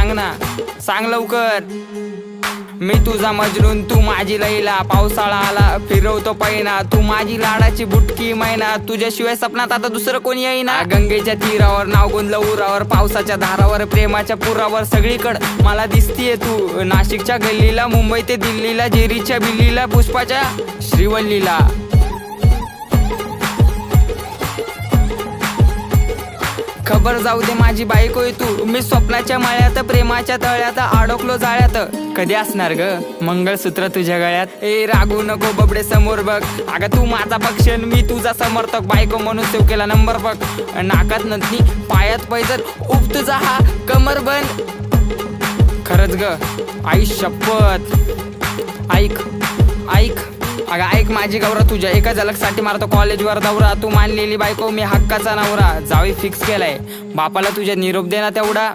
सांग ना, सांग लवकर. मी तुझा मजनून तू माझी लैला, पावसाळा आला फिरवतो पैना, तू माझी लाडाची बुटकी मैना, तुझ्याशिवाय सपनात आता दुसरं कोणी येईना. गंगेच्या तीरावर नाव गुंजलं उरावर, पावसाच्या धारावर प्रेमाच्या पुरावर, सगळीकडं मला दिसतीये तू. नाशिकच्या गल्लीला, मुंबई ते दिल्लीला, जेरीच्या बिल्लीला, पुष्पाच्या श्रीवल्लीला. खबर जाऊ दे माझी बायकोय तू, मी स्वप्नाच्या माळ्यात प्रेमाच्या तळ्यात अडकलो जाळ्यात. कधी असणार ग मंगळसूत्र तुझ्या गळ्यात? ए रागू नको बबडे समोर बघ, अगं तू माझा पक्षन मी तुझा समर्थक, बायको म्हणून सेव केला नंबर बघ. नाकात नथनी पायात पैजर, उप तुझा हा कमर बंद. खरंच ग आई शपथ, ऐक ऐक अगं ऐक माझी गौरा, तुझ्या एका झलकसाठी मारतो कॉलेजवर दौरा. तू मानलेली बायको मी हक्काचा नवरा, जावी फिक्स केलाय, बापाला तुझ्या निरोप दे ना तेवढा.